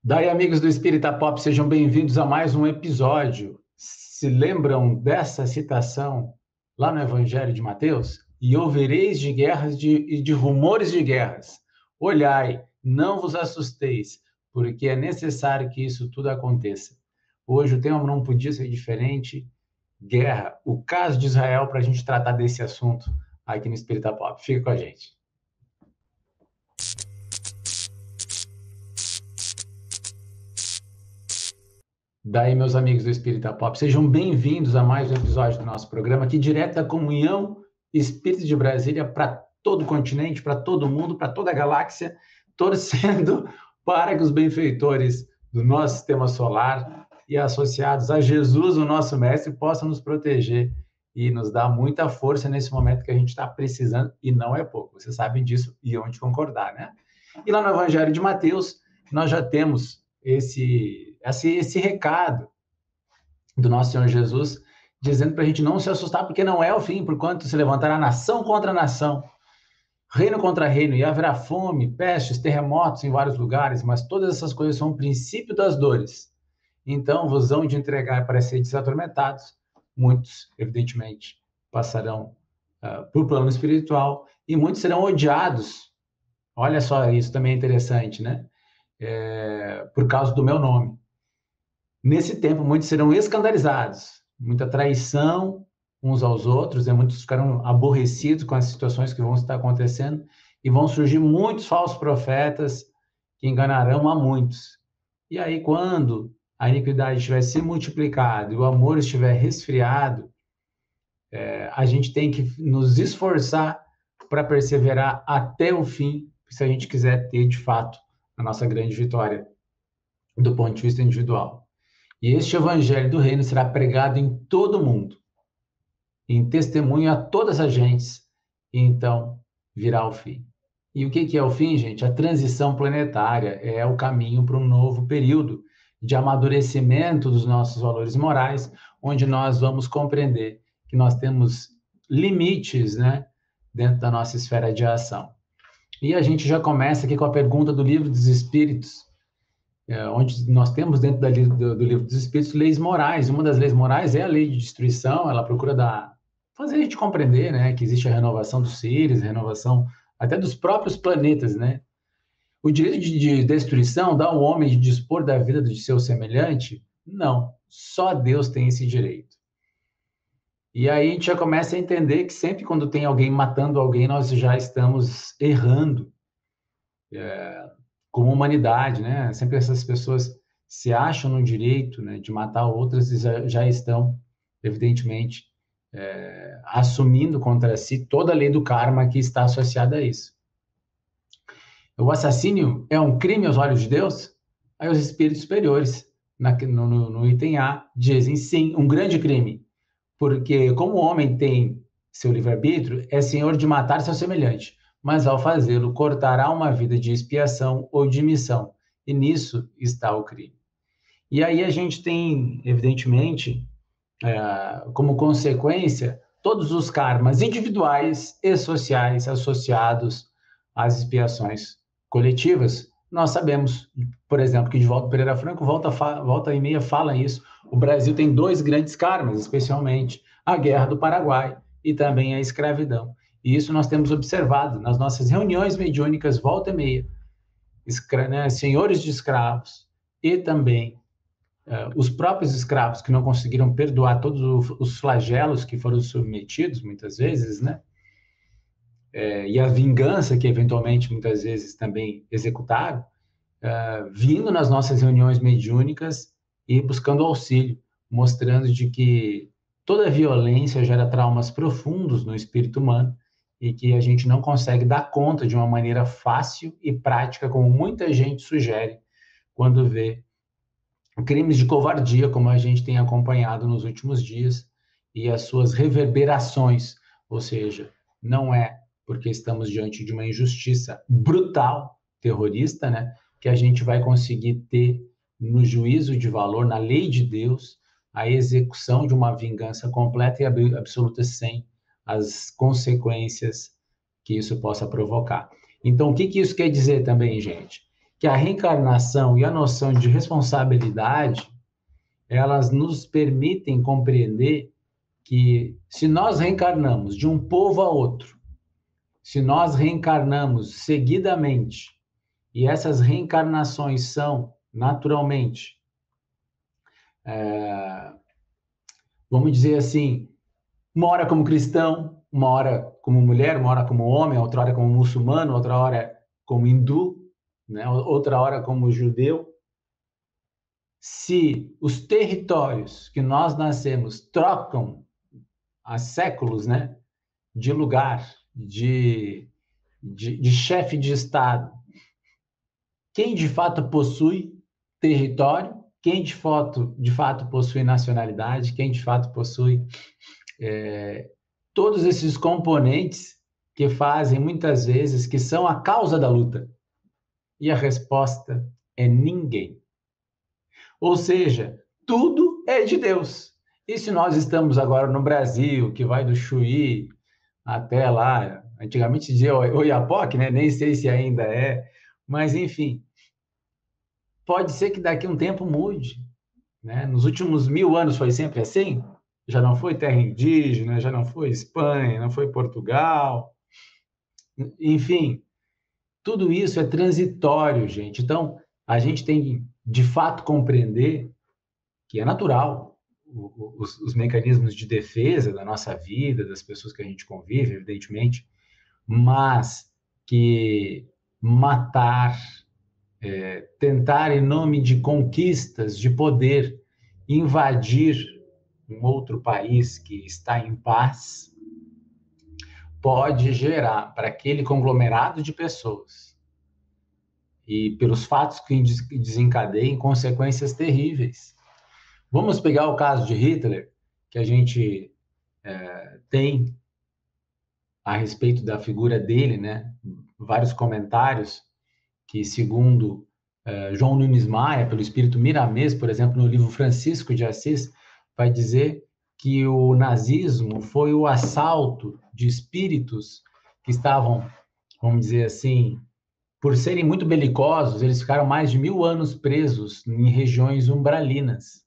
Daí, amigos do Espírita Pop, sejam bem-vindos a mais um episódio. Se lembram dessa citação lá no Evangelho de Mateus? E ouvireis de guerras e de rumores de guerras. Olhai, não vos assusteis, porque é necessário que isso tudo aconteça. Hoje o tema não podia ser diferente. Guerra, o caso de Israel, para a gente tratar desse assunto aqui no Espírita Pop. Fica com a gente. Daí, meus amigos do Espírita Pop, sejam bem-vindos a mais um episódio do nosso programa, aqui direto da Comunhão Espírita de Brasília para todo o continente, para todo mundo, para toda a galáxia, torcendo para que os benfeitores do nosso sistema solar e associados a Jesus, o nosso mestre, possam nos proteger e nos dar muita força nesse momento que a gente está precisando, e não é pouco. Vocês sabem disso e onde concordar, né? E lá no Evangelho de Mateus, nós já temos esse recado do nosso Senhor Jesus, dizendo para a gente não se assustar, porque não é o fim, porquanto se levantará nação contra nação, reino contra reino, e haverá fome, pestes, terremotos em vários lugares, mas todas essas coisas são o princípio das dores. Então vos hão de entregar para seres atormentados, muitos, evidentemente, passarão por plano espiritual, e muitos serão odiados. Olha só, isso também é interessante, né? Por causa do meu nome. Nesse tempo, muitos serão escandalizados, muita traição uns aos outros, muitos ficarão aborrecidos com as situações que vão estar acontecendo, e vão surgir muitos falsos profetas que enganarão a muitos. E aí, quando a iniquidade estiver se multiplicado e o amor estiver resfriado, a gente tem que nos esforçar para perseverar até o fim, se a gente quiser ter, de fato, a nossa grande vitória do ponto de vista individual. E este evangelho do reino será pregado em todo o mundo, em testemunho a todas as gentes, e então virá o fim. E o que é o fim, gente? A transição planetária é o caminho para um novo período de amadurecimento dos nossos valores morais, onde nós vamos compreender que nós temos limites, né, dentro da nossa esfera de ação. E a gente já começa aqui com a pergunta do Livro dos Espíritos, onde nós temos dentro do Livro dos Espíritos leis morais. Uma das leis morais é a lei de destruição, ela procura fazer a gente compreender, né, que existe a renovação dos seres, a renovação até dos próprios planetas, né? O direito de destruição dá ao homem de dispor da vida de seu semelhante? Não, só Deus tem esse direito. E aí a gente já começa a entender que sempre quando tem alguém matando alguém, nós já estamos errando como humanidade, né? Sempre essas pessoas se acham no direito, né, de matar outras e já estão, evidentemente, assumindo contra si toda a lei do karma que está associada a isso. O assassínio é um crime aos olhos de Deus? Aí os espíritos superiores, no item A, dizem sim, um grande crime. Porque como o homem tem seu livre-arbítrio, é senhor de matar seu semelhante, mas ao fazê-lo cortará uma vida de expiação ou de missão, e nisso está o crime. E aí a gente tem, evidentemente, como consequência, todos os karmas individuais e sociais associados às expiações coletivas. Nós sabemos, por exemplo, que Divaldo Pereira Franco volta e meia fala isso. O Brasil tem dois grandes karmas, especialmente a Guerra do Paraguai e também a escravidão. E isso nós temos observado nas nossas reuniões mediúnicas volta e meia. Senhores de escravos e também os próprios escravos que não conseguiram perdoar todos os flagelos que foram submetidos, muitas vezes, né? E a vingança que, eventualmente, muitas vezes também executaram, vindo nas nossas reuniões mediúnicas e buscando auxílio, mostrando de que toda violência gera traumas profundos no espírito humano e que a gente não consegue dar conta de uma maneira fácil e prática, como muita gente sugere quando vê crimes de covardia, como a gente tem acompanhado nos últimos dias, e as suas reverberações, ou seja, não é porque estamos diante de uma injustiça brutal, terrorista, né, que a gente vai conseguir ter no juízo de valor, na lei de Deus, a execução de uma vingança completa e absoluta sem as consequências que isso possa provocar. Então, o que isso quer dizer também, gente? que a reencarnação e a noção de responsabilidade, elas nos permitem compreender que se nós reencarnamos de um povo a outro, se nós reencarnamos seguidamente, e essas reencarnações são, naturalmente, vamos dizer assim, uma hora como cristão, uma hora como mulher, uma hora como homem, outra hora como muçulmano, outra hora como hindu, né? Outra hora como judeu. Se os territórios que nós nascemos trocam há séculos, né, de lugar, de chefe de Estado, quem de fato possui território, quem de fato possui nacionalidade, quem de fato possui todos esses componentes que fazem muitas vezes, que são a causa da luta. E a resposta é ninguém. Ou seja, tudo é de Deus. E se nós estamos agora no Brasil, que vai do Chuí até lá, antigamente dizia Oiapoque, né? Nem sei se ainda é, mas enfim, pode ser que daqui a um tempo mude, né? Nos últimos 1000 anos foi sempre assim? Já não foi terra indígena, já não foi Espanha, não foi Portugal, enfim, tudo isso é transitório, gente. Então, a gente tem que, de fato, compreender que é natural os mecanismos de defesa da nossa vida, das pessoas que a gente convive, evidentemente, mas que matar, tentar em nome de conquistas, de poder, invadir um outro país que está em paz, pode gerar para aquele conglomerado de pessoas e pelos fatos que desencadeiem consequências terríveis. Vamos pegar o caso de Hitler, que a gente tem a respeito da figura dele, né? Vários comentários que, segundo João Nunes Maia, pelo espírito Miramês, por exemplo, no livro Francisco de Assis, vai dizer que o nazismo foi o assalto de espíritos que estavam, vamos dizer assim, por serem muito belicosos, eles ficaram mais de 1000 anos presos em regiões umbralinas.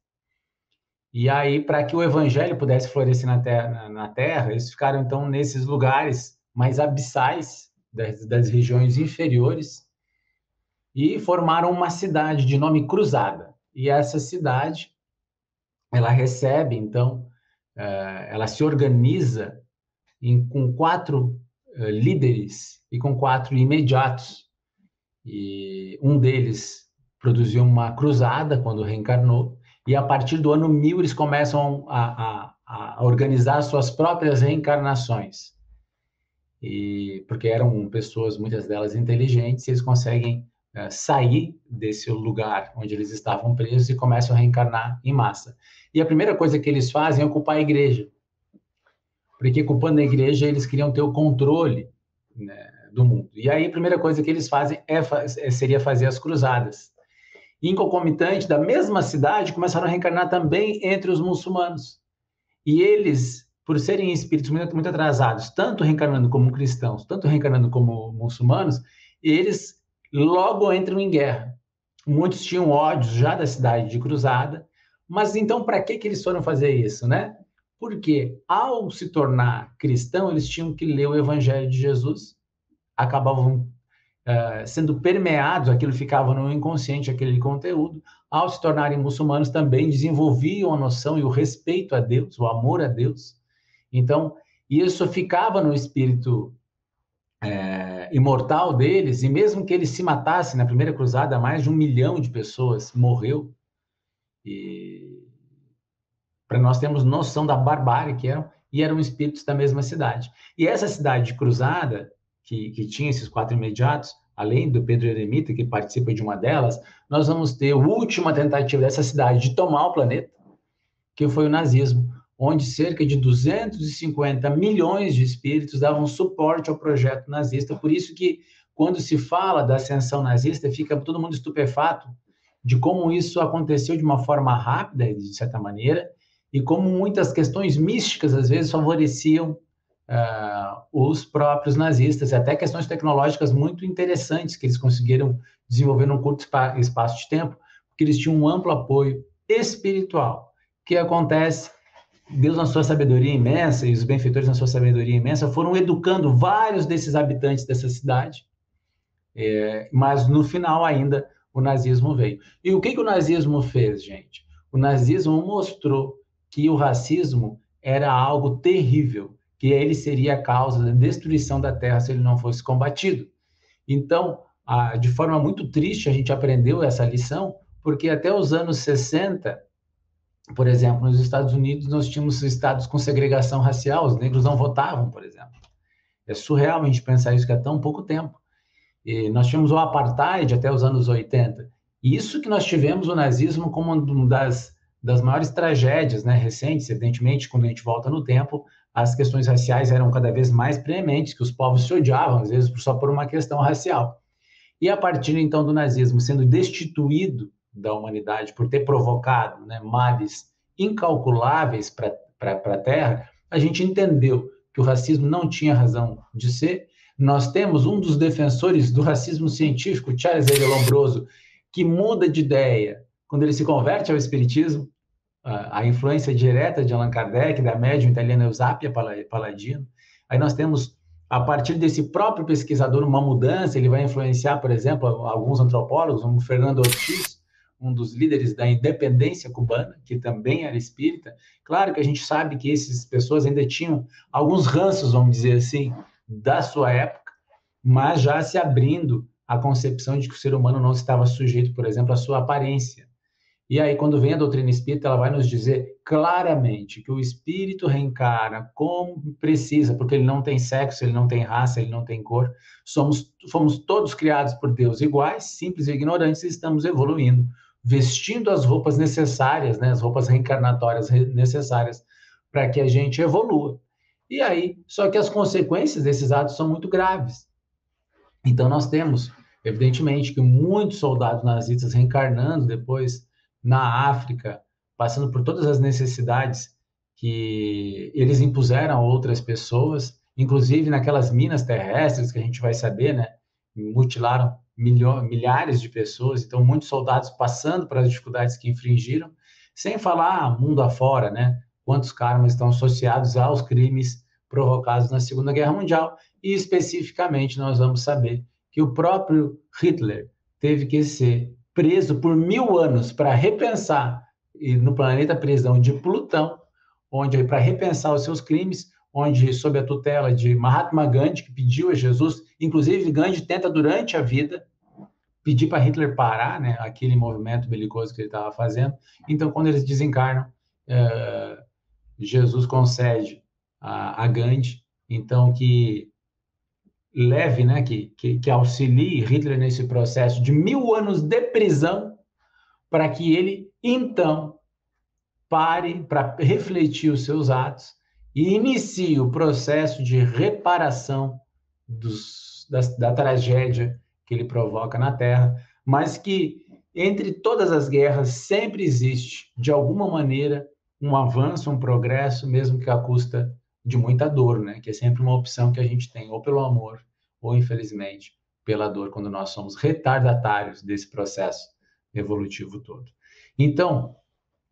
E aí, para que o evangelho pudesse florescer na terra, eles ficaram, então, nesses lugares mais abissais das regiões inferiores e formaram uma cidade de nome Cruzada. E essa cidade, ela recebe, então, ela se organiza com 4 líderes e com 4 imediatos. E um deles produziu uma cruzada quando reencarnou, e a partir do ano 1000 eles começam a organizar suas próprias reencarnações. Porque eram pessoas, muitas delas inteligentes, e eles conseguem sair desse lugar onde eles estavam presos e começam a reencarnar em massa. E a primeira coisa que eles fazem é ocupar a igreja, porque ocupando a igreja eles queriam ter o controle, né, do mundo. E aí a primeira coisa que eles fazem seria fazer as cruzadas. E, em concomitante, da mesma cidade, começaram a reencarnar também entre os muçulmanos. E eles, por serem espíritos muito atrasados, tanto reencarnando como cristãos, tanto reencarnando como muçulmanos, eles logo entram em guerra. Muitos tinham ódios já da cidade de Cruzada, mas então para que eles foram fazer isso, né? Porque ao se tornar cristão, eles tinham que ler o Evangelho de Jesus, acabavam sendo permeados, aquilo ficava no inconsciente, aquele conteúdo. Ao se tornarem muçulmanos, também desenvolviam a noção e o respeito a Deus, o amor a Deus. Então, isso ficava no espírito imortal deles, e mesmo que eles se matassem na primeira cruzada, mais de 1 milhão de pessoas morreu. E para nós termos noção da barbárie que eram, e eram espíritos da mesma cidade. E essa cidade de Cruzada, que tinha esses 4 imediatos, além do Pedro Eremita, que participa de uma delas, nós vamos ter a última tentativa dessa cidade de tomar o planeta, que foi o nazismo, onde cerca de 250 milhões de espíritos davam suporte ao projeto nazista. Por isso que, quando se fala da ascensão nazista, fica todo mundo estupefato de como isso aconteceu de uma forma rápida, de certa maneira, e como muitas questões místicas, às vezes, favoreciam os próprios nazistas, e até questões tecnológicas muito interessantes que eles conseguiram desenvolver num curto espaço de tempo, porque eles tinham um amplo apoio espiritual. O que acontece? Deus, na sua sabedoria imensa, e os benfeitores, na sua sabedoria imensa, foram educando vários desses habitantes dessa cidade, mas no final ainda o nazismo veio. E o que o nazismo fez, gente? O nazismo mostrou que o racismo era algo terrível, que ele seria a causa da destruição da Terra se ele não fosse combatido. Então, de forma muito triste, a gente aprendeu essa lição, porque até os anos 60, por exemplo, nos Estados Unidos, nós tínhamos estados com segregação racial, os negros não votavam, por exemplo. É surreal a gente pensar isso, que há tão pouco tempo. E nós tínhamos o apartheid até os anos 80. E isso que nós tivemos o nazismo como uma das maiores tragédias, né, recentes. Evidentemente, quando a gente volta no tempo, as questões raciais eram cada vez mais preementes, que os povos se odiavam, às vezes só por uma questão racial. E a partir, então, do nazismo sendo destituído da humanidade por ter provocado, né, males incalculáveis para a Terra, a gente entendeu que o racismo não tinha razão de ser. Nós temos um dos defensores do racismo científico, Charles Xavier Lombroso, que muda de ideia quando ele se converte ao espiritismo, a influência direta de Allan Kardec, da médium italiana Eusapia Palladino. Aí nós temos, a partir desse próprio pesquisador, uma mudança. Ele vai influenciar, por exemplo, alguns antropólogos, como Fernando Ortiz, um dos líderes da independência cubana, que também era espírita. Claro que a gente sabe que essas pessoas ainda tinham alguns ranços, vamos dizer assim, da sua época, mas já se abrindo a concepção de que o ser humano não estava sujeito, por exemplo, à sua aparência. E aí, quando vem a doutrina espírita, ela vai nos dizer claramente que o espírito reencarna como precisa, porque ele não tem sexo, ele não tem raça, ele não tem cor. Fomos todos criados por Deus iguais, simples e ignorantes, e estamos evoluindo, vestindo as roupas necessárias, né, as roupas reencarnatórias necessárias para que a gente evolua. E aí, só que as consequências desses atos são muito graves. Então, nós temos, evidentemente, que muitos soldados nazistas reencarnando depois na África, passando por todas as necessidades que eles impuseram a outras pessoas, inclusive naquelas minas terrestres que a gente vai saber, né? Mutilaram milhares de pessoas, então muitos soldados passando pelas dificuldades que infringiram, sem falar mundo afora, né? Quantos karmas estão associados aos crimes provocados na Segunda Guerra Mundial, e especificamente nós vamos saber que o próprio Hitler teve que ser preso por 1000 anos para repensar, no planeta prisão de Plutão, onde para repensar os seus crimes, onde sob a tutela de Mahatma Gandhi, que pediu a Jesus, inclusive Gandhi tenta durante a vida pedir para Hitler parar, né, aquele movimento belicoso que ele estava fazendo. Então, quando eles desencarnam, Jesus concede a Gandhi, então, que leve, né, que auxilie Hitler nesse processo de 1000 anos de prisão, para que ele, então, pare para refletir os seus atos e inicie o processo de reparação da tragédia que ele provoca na Terra, mas que, entre todas as guerras, sempre existe, de alguma maneira, um avanço, um progresso, mesmo que à custa de muita dor, né? Que é sempre uma opção que a gente tem, ou pelo amor, ou, infelizmente, pela dor, quando nós somos retardatários desse processo evolutivo todo. Então,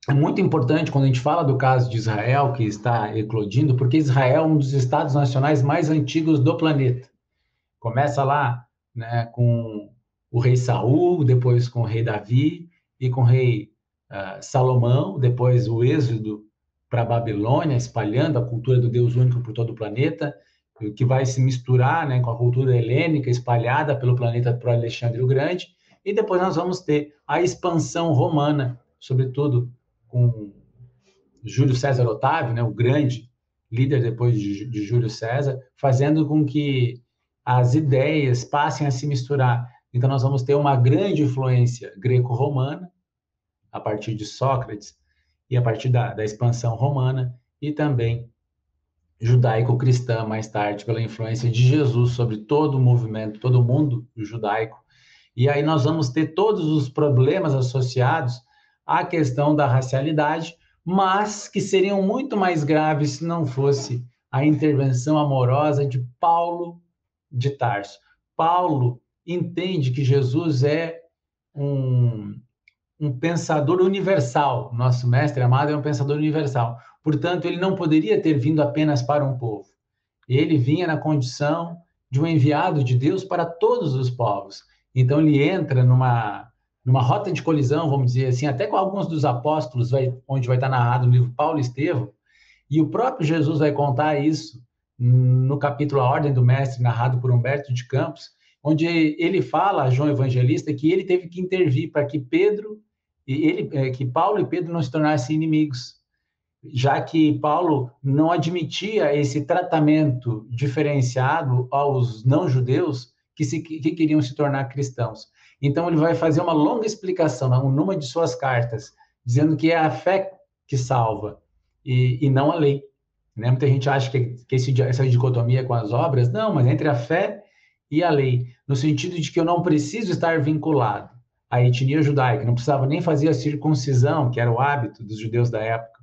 é muito importante quando a gente fala do caso de Israel, que está eclodindo, porque Israel é um dos estados nacionais mais antigos do planeta. Começa lá, né, com o rei Saul, depois com o rei Davi e com o rei Salomão, depois o êxodo para a Babilônia, espalhando a cultura do Deus único por todo o planeta, que vai se misturar, né, com a cultura helênica espalhada pelo planeta por Alexandre o Grande, e depois nós vamos ter a expansão romana, sobretudo com Júlio César Otávio, né, o grande líder depois de Júlio César, fazendo com que as ideias passem a se misturar. Então nós vamos ter uma grande influência greco-romana, a partir de Sócrates, e a partir da expansão romana, e também judaico-cristã, mais tarde, pela influência de Jesus sobre todo o movimento, todo o mundo judaico. E aí nós vamos ter todos os problemas associados à questão da racialidade, mas que seriam muito mais graves se não fosse a intervenção amorosa de Paulo de Tarso. Paulo entende que Jesus é um pensador universal. Nosso mestre amado é um pensador universal. Portanto, ele não poderia ter vindo apenas para um povo. Ele vinha na condição de um enviado de Deus para todos os povos. Então, ele entra numa rota de colisão, vamos dizer assim, até com alguns dos apóstolos, onde vai estar narrado no livro Paulo e Estevão, e o próprio Jesus vai contar isso no capítulo A Ordem do Mestre, narrado por Humberto de Campos, onde ele fala a João Evangelista que ele teve que intervir para que que Paulo e Pedro não se tornassem inimigos, já que Paulo não admitia esse tratamento diferenciado aos não-judeus que queriam se tornar cristãos. Então, ele vai fazer uma longa explicação numa de suas cartas, dizendo que é a fé que salva e não a lei. Né? Muita gente acha que essa dicotomia é com as obras. Não, mas entre a fé e a lei, no sentido de que eu não preciso estar vinculado à etnia judaica, não precisava nem fazer a circuncisão, que era o hábito dos judeus da época,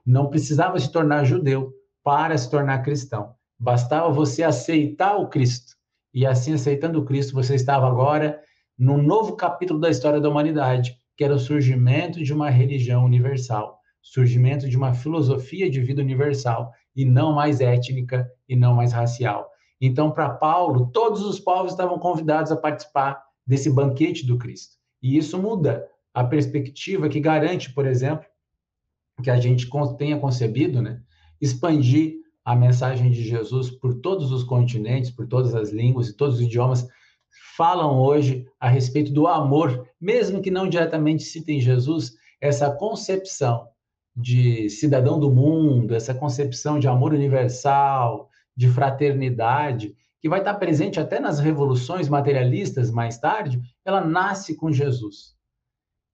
não precisava se tornar judeu para se tornar cristão. Bastava você aceitar o Cristo. E assim, aceitando o Cristo, você estava agora num novo capítulo da história da humanidade, que era o surgimento de uma religião universal, surgimento de uma filosofia de vida universal, e não mais étnica e não mais racial. Então, para Paulo, todos os povos estavam convidados a participar desse banquete do Cristo. E isso muda a perspectiva que garante, por exemplo, que a gente tenha concebido, né, expandir a mensagem de Jesus por todos os continentes, por todas as línguas e todos os idiomas falam hoje a respeito do amor, mesmo que não diretamente citem Jesus, essa concepção de cidadão do mundo, essa concepção de amor universal, de fraternidade, que vai estar presente até nas revoluções materialistas mais tarde, ela nasce com Jesus.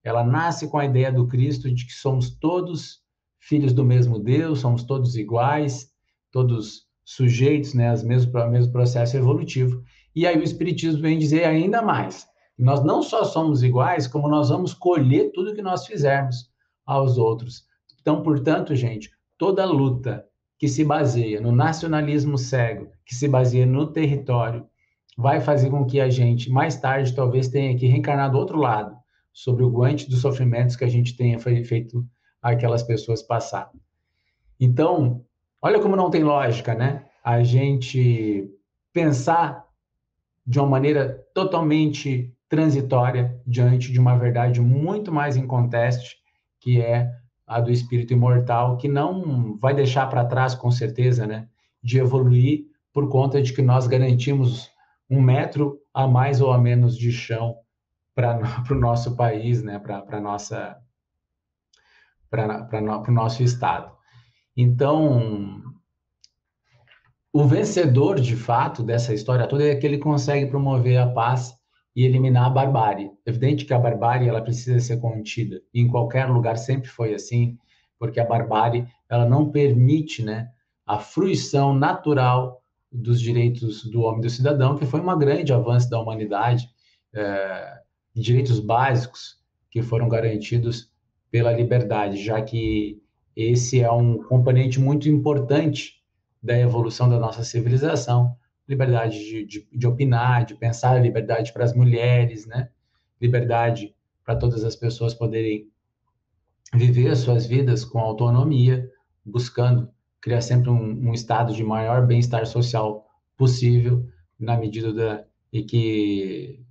Ela nasce com a ideia do Cristo de que somos todos filhos do mesmo Deus, somos todos iguais, todos sujeitos, né, ao mesmo processo evolutivo. E aí o Espiritismo vem dizer ainda mais. Nós não só somos iguais, como nós vamos colher tudo que nós fizermos aos outros. Então, portanto, gente, toda luta que se baseia no nacionalismo cego, que se baseia no território, vai fazer com que a gente, mais tarde, talvez tenha que reencarnar do outro lado, sobre o guante dos sofrimentos que a gente tenha feito aquelas pessoas passar. Então, olha como não tem lógica, né? A gente pensar de uma maneira totalmente transitória diante de uma verdade muito mais inconteste, que é a do espírito imortal, que não vai deixar para trás, com certeza, né? De evoluir por conta de que nós garantimos 1 metro a mais ou a menos de chão para o nosso país, né? Para o nosso estado. Então, o vencedor, de fato, dessa história toda é aquele que consegue promover a paz e eliminar a barbárie. É evidente que a barbárie ela precisa ser contida. E em qualquer lugar sempre foi assim, porque a barbárie ela não permite, né, a fruição natural dos direitos do homem e do cidadão, que foi um grande avanço da humanidade, direitos básicos que foram garantidos pela liberdade, já que esse é um componente muito importante da evolução da nossa civilização. Liberdade de opinar, de pensar, liberdade para as mulheres, né? Liberdade para todas as pessoas poderem viver as suas vidas com autonomia, buscando criar sempre um estado de maior bem-estar social possível, na medida e que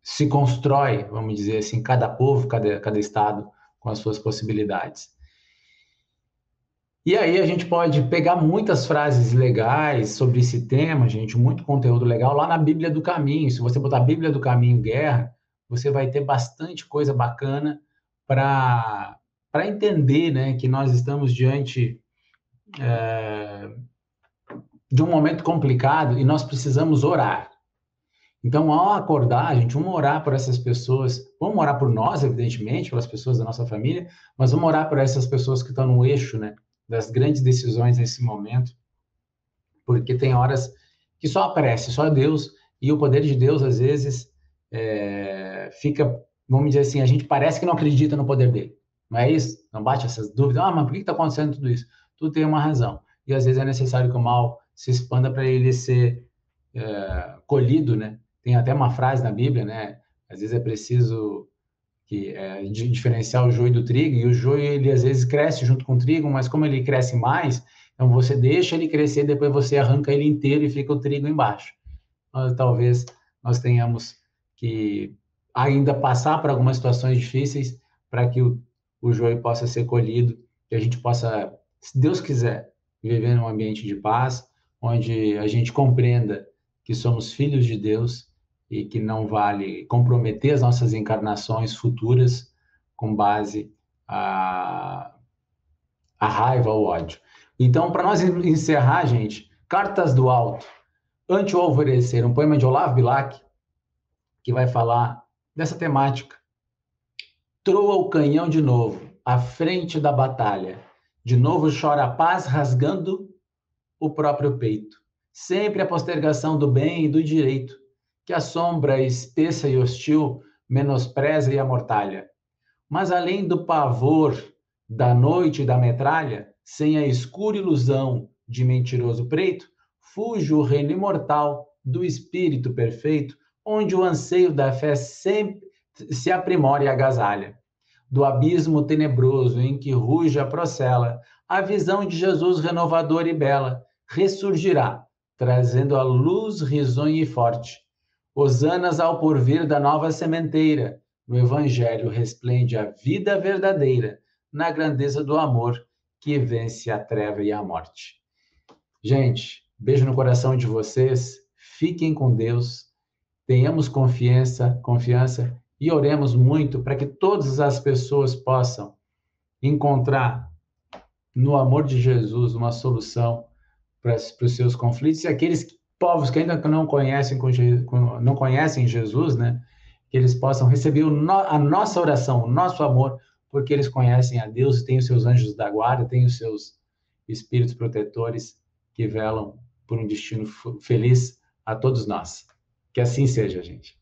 se constrói, vamos dizer assim, cada povo, cada estado com as suas possibilidades. E aí a gente pode pegar muitas frases legais sobre esse tema, gente, muito conteúdo legal lá na Bíblia do Caminho. Se você botar Bíblia do Caminho Guerra, você vai ter bastante coisa bacana para entender, né, que nós estamos diante de um momento complicado e nós precisamos orar. Então, ao acordar, gente, vamos orar por essas pessoas, vamos orar por nós, evidentemente, pelas pessoas da nossa família, mas vamos orar por essas pessoas que estão no eixo, né, das grandes decisões nesse momento, porque tem horas que só aparece, só Deus, e o poder de Deus, às vezes, fica, vamos dizer assim, a gente parece que não acredita no poder dele, não é isso? Não bate essas dúvidas, mas por que está acontecendo tudo isso? Tudo tem uma razão. e às vezes é necessário que o mal se expanda para ele ser colhido, né? Tem até uma frase na Bíblia, né? Às vezes é preciso diferenciar o joio do trigo, e o joio, ele às vezes cresce junto com o trigo, mas como ele cresce mais, então você deixa ele crescer, depois você arranca ele inteiro e fica o trigo embaixo. Talvez nós tenhamos que ainda passar por algumas situações difíceis para que o joio possa ser colhido, que a gente possa, se Deus quiser, viver num ambiente de paz, onde a gente compreenda que somos filhos de Deus e que não vale comprometer as nossas encarnações futuras com base a raiva ou ódio. Então, para nós encerrar, gente, Cartas do Alto, Ante o Alvorecer, um poema de Olavo Bilac, que vai falar dessa temática. Troa o canhão de novo, à frente da batalha. De novo chora a paz, rasgando o próprio peito. Sempre a postergação do bem e do direito, que a sombra espessa e hostil menospreza e amortalha. Mas além do pavor da noite e da metralha, sem a escura ilusão de mentiroso preito, fuge o reino imortal do espírito perfeito, onde o anseio da fé sempre se aprimora e agasalha. Do abismo tenebroso em que ruge a procela, a visão de Jesus renovadora e bela ressurgirá, trazendo a luz risonha e forte. Hosanas ao porvir da nova sementeira, no Evangelho resplende a vida verdadeira, na grandeza do amor que vence a treva e a morte. Gente, beijo no coração de vocês, fiquem com Deus, tenhamos confiança e oremos muito para que todas as pessoas possam encontrar no amor de Jesus uma solução para os seus conflitos, e aqueles povos que ainda não conhecem Jesus, né, que eles possam receber a nossa oração, o nosso amor, porque eles conhecem a Deus e têm os seus anjos da guarda, têm os seus espíritos protetores que velam por um destino feliz a todos nós. Que assim seja, gente.